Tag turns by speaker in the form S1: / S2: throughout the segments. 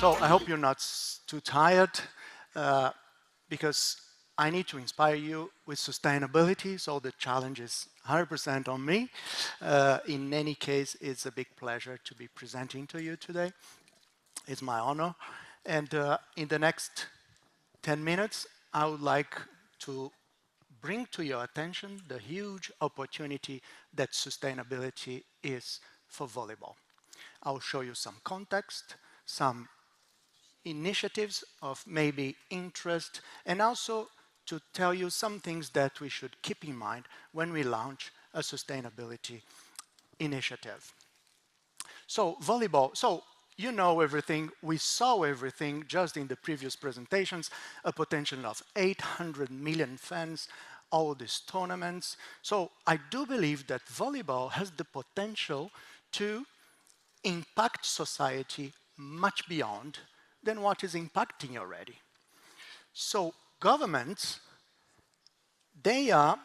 S1: So I hope you're not too tired because I need to inspire you with sustainability, so the challenge is 100% on me. In any case, it's a big pleasure to be presenting to you today. It's my honor. And in the next 10 minutes, I would like to bring to your attention the huge opportunity that sustainability is for volleyball. I'll show you some context, some initiatives of maybe interest, and also to tell you some things that we should keep in mind when we launch a sustainability initiative. So volleyball, so you know everything, we saw everything just in the previous presentations, a potential of 800 million fans, all these tournaments. So I do believe that volleyball has the potential to impact society much beyond than what is impacting already. So governments, they are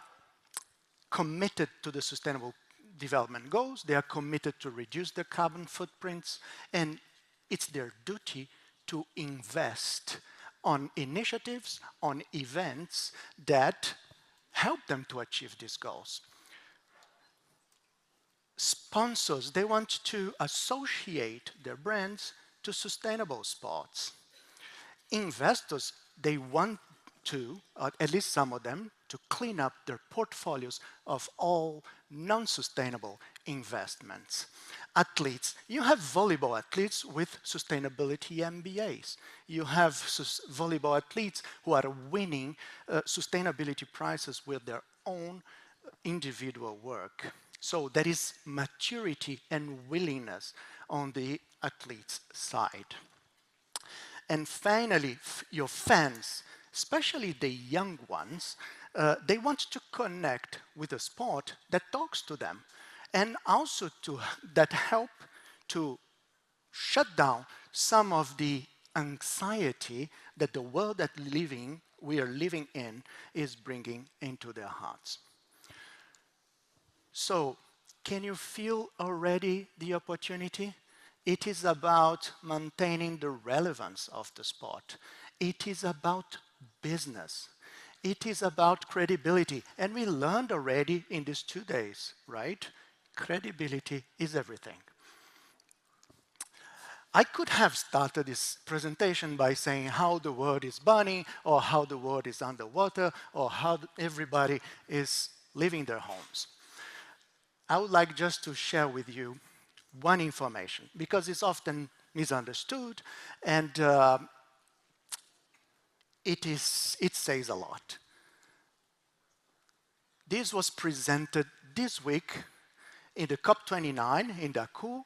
S1: committed to the sustainable development goals, they are committed to reduce their carbon footprints, and it's their duty to invest on initiatives, on events that help them to achieve these goals. Sponsors, they want to associate their brands to sustainable sports. Investors, they want to, at least some of them, to clean up their portfolios of all non-sustainable investments. Athletes, you have volleyball athletes with sustainability MBAs. You have volleyball athletes who are winning sustainability prizes with their own individual work. So there is maturity and willingness on the athlete's side. And finally, your fans, especially the young ones, they want to connect with a sport that talks to them and also that help to shut down some of the anxiety that the world that we are living in is bringing into their hearts. So, can you feel already the opportunity? It is about maintaining the relevance of the sport. It is about business. It is about credibility. And we learned already in these 2 days, right? Credibility is everything. I could have started this presentation by saying how the world is burning, or how the world is underwater, or how everybody is leaving their homes. I would like just to share with you one information, because it's often misunderstood, and it says a lot. This was presented this week in the COP29 in Baku,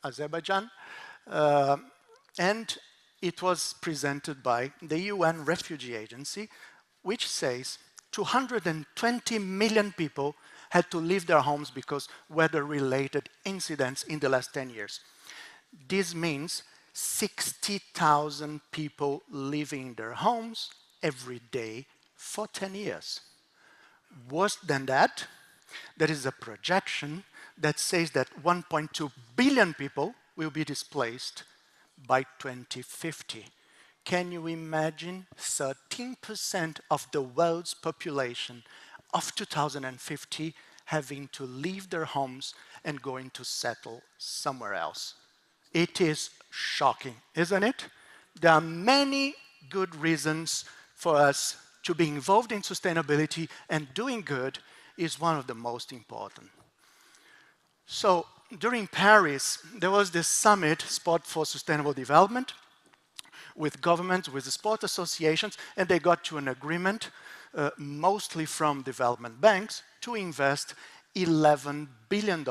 S1: Azerbaijan, and it was presented by the UN Refugee Agency, which says 220 million people had to leave their homes because weather-related incidents in the last 10 years. This means 60,000 people leaving their homes every day for 10 years. Worse than that, there is a projection that says that 1.2 billion people will be displaced by 2050. Can you imagine 13% of the world's population of 2050 having to leave their homes and going to settle somewhere else? It is shocking, isn't it? There are many good reasons for us to be involved in sustainability, and doing good is one of the most important. So during Paris, there was this summit, Sport for Sustainable Development, with governments, with the sport associations, and they got to an agreement, mostly from development banks, to invest $11 billion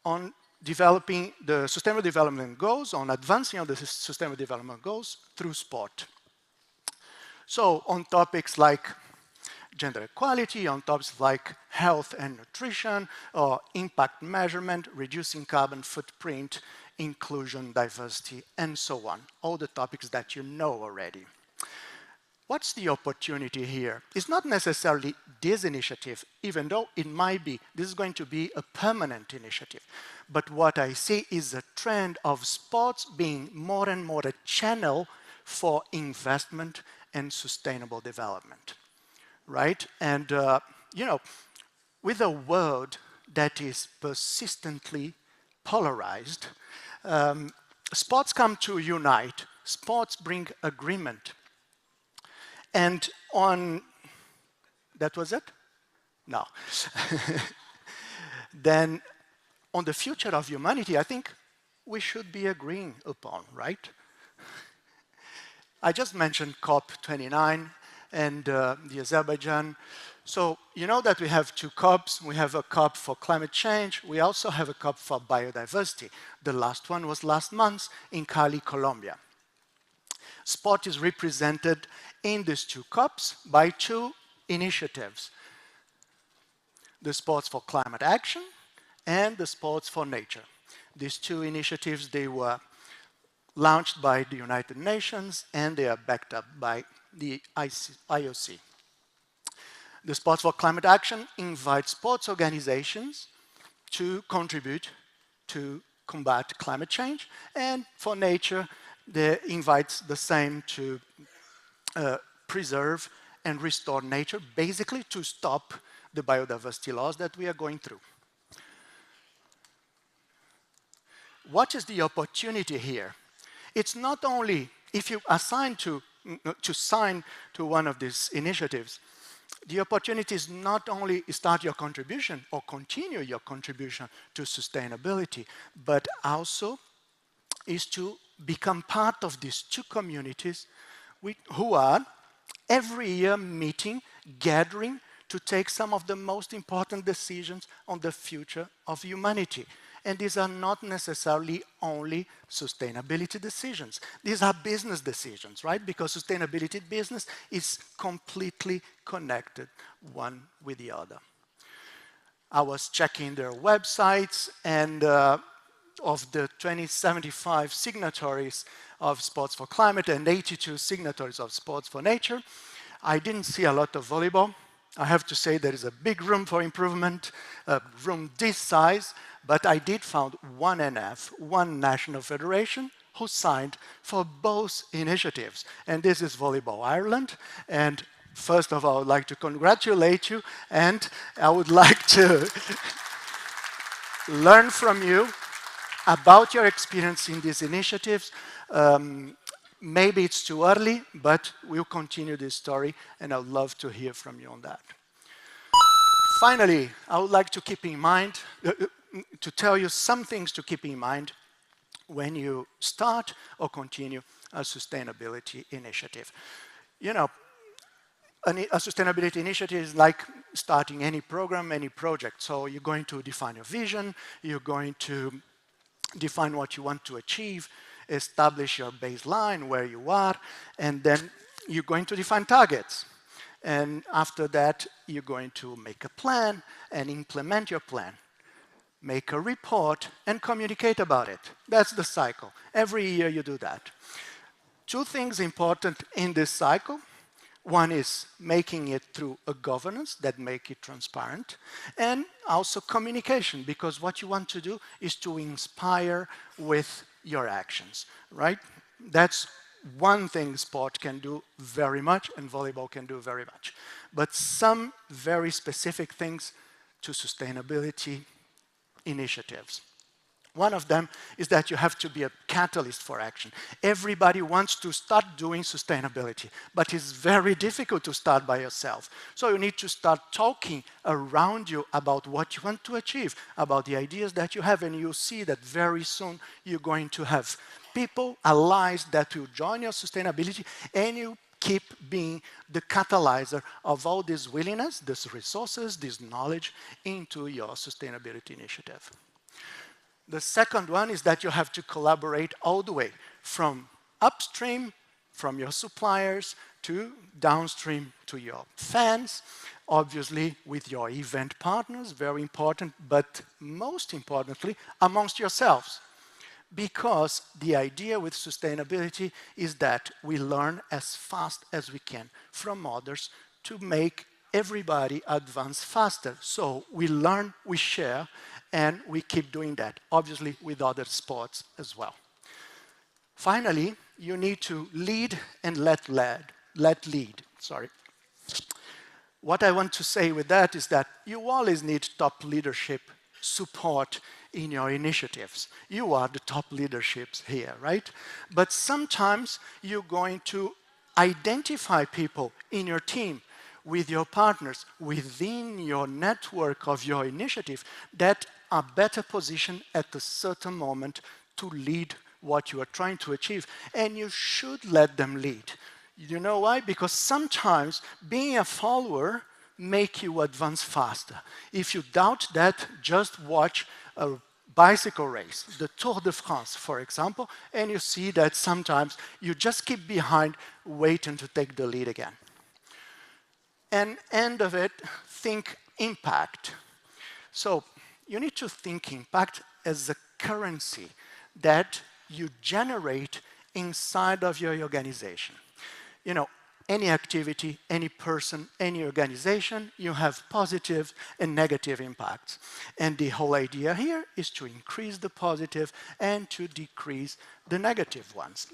S1: on developing the Sustainable Development Goals, on advancing on the Sustainable Development Goals through sport. So on topics like gender equality, on topics like health and nutrition, or impact measurement, reducing carbon footprint, inclusion, diversity, and so on. All the topics that you know already. What's the opportunity here? It's not necessarily this initiative, even though it might be. This is going to be a permanent initiative. But what I see is a trend of sports being more and more a channel for investment and sustainable development, right? And, you know, with a world that is persistently polarized, sports come to unite. Sports bring agreement. And that was it? No. Then on the future of humanity, I think we should be agreeing upon, right? I just mentioned COP29 and the Azerbaijan. So you know that we have two COPs. We have a COP for climate change. We also have a COP for biodiversity. The last one was last month in Cali, Colombia. Sport is represented in these two COPs by two initiatives: the Sports for Climate Action and the Sports for Nature. These two initiatives, they were launched by the United Nations and they are backed up by the IOC. The Sports for Climate Action invites sports organizations to contribute to combat climate change, and for nature, they invites the same to preserve and restore nature, basically to stop the biodiversity loss that we are going through. What is the opportunity here? It's not only, if you assign to sign to one of these initiatives, the opportunity is not only start your contribution or continue your contribution to sustainability, but also is to become part of these two communities who are every year meeting, gathering to take some of the most important decisions on the future of humanity. And these are not necessarily only sustainability decisions. These are business decisions, right? Because sustainability business is completely connected one with the other. I was checking their websites, and of the 2075 signatories of Sports for Climate and 82 signatories of Sports for Nature, I didn't see a lot of volleyball. I have to say there is a big room for improvement, a room this size, but I did find one NF, one national federation, who signed for both initiatives. And this is Volleyball Ireland. And first of all, I would like to congratulate you, and I would like to learn from you about your experience in these initiatives. Maybe it's too early, but we'll continue this story, and I'd love to hear from you on that. Finally, I would like to keep in mind, to tell you some things to keep in mind when you start or continue a sustainability initiative. You know, a sustainability initiative is like starting any program, any project. So you're going to define your vision, you're going to define what you want to achieve, establish your baseline, where you are, and then you're going to define targets. And after that, you're going to make a plan and implement your plan. Make a report and communicate about it. That's the cycle. Every year you do that. Two things important in this cycle. One is making it through a governance that make it transparent, and also communication, because what you want to do is to inspire with your actions, right? That's one thing sport can do very much and volleyball can do very much. But some very specific things to sustainability initiatives. One of them is that you have to be a catalyst for action. Everybody wants to start doing sustainability, but it's very difficult to start by yourself. So you need to start talking around you about what you want to achieve, about the ideas that you have, and you'll see that very soon you're going to have people, allies that will join your sustainability, and you keep being the catalyzer of all this willingness, these resources, this knowledge into your sustainability initiative. The second one is that you have to collaborate all the way from upstream, from your suppliers, to downstream to your fans, obviously with your event partners, very important, but most importantly, amongst yourselves. because the idea with sustainability is that we learn as fast as we can from others to make everybody advance faster. So we learn, we share, and we keep doing that, obviously with other sports as well. Finally, you need to lead and let lead. Sorry. What I want to say with that is that you always need top leadership support in your initiatives. You are the top leaderships here, right? But sometimes you're going to identify people in your team, with your partners, within your network of your initiative that are better positioned at a certain moment to lead what you are trying to achieve. And you should let them lead. You know why? Because sometimes being a follower make you advance faster. If you doubt that, just watch a bicycle race, the Tour de France, for example, and you see that sometimes you just keep behind, waiting to take the lead again. And end of it, think impact. So you need to think impact as a currency that you generate inside of your organization. You know, any activity, any person, any organization, you have positive and negative impacts. And the whole idea here is to increase the positive and to decrease the negative ones.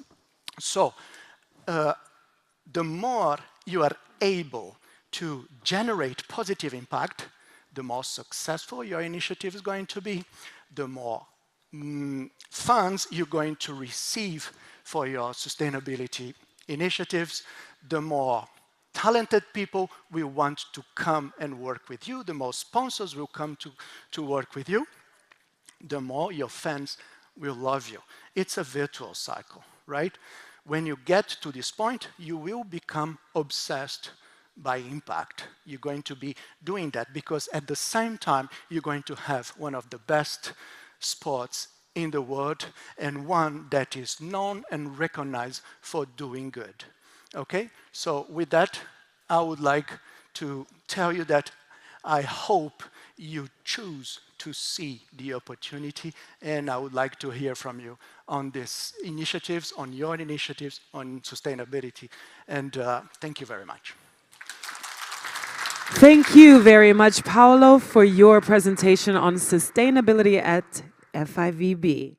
S1: So the more you are able to generate positive impact, the more successful your initiative is going to be, the more funds you're going to receive for your sustainability initiatives, the more talented people will want to come and work with you, the more sponsors will come to work with you, the more your fans will love you. It's a virtual cycle, right? When you get to this point, you will become obsessed by impact. You're going to be doing that because at the same time, you're going to have one of the best sports in the world and one that is known and recognized for doing good. Okay? So with that, I would like to tell you that I hope you choose to see the opportunity, and I would like to hear from you on these initiatives, on your initiatives, on sustainability. And thank you very much.
S2: Thank you very much, Paolo, for your presentation on sustainability at FIVB.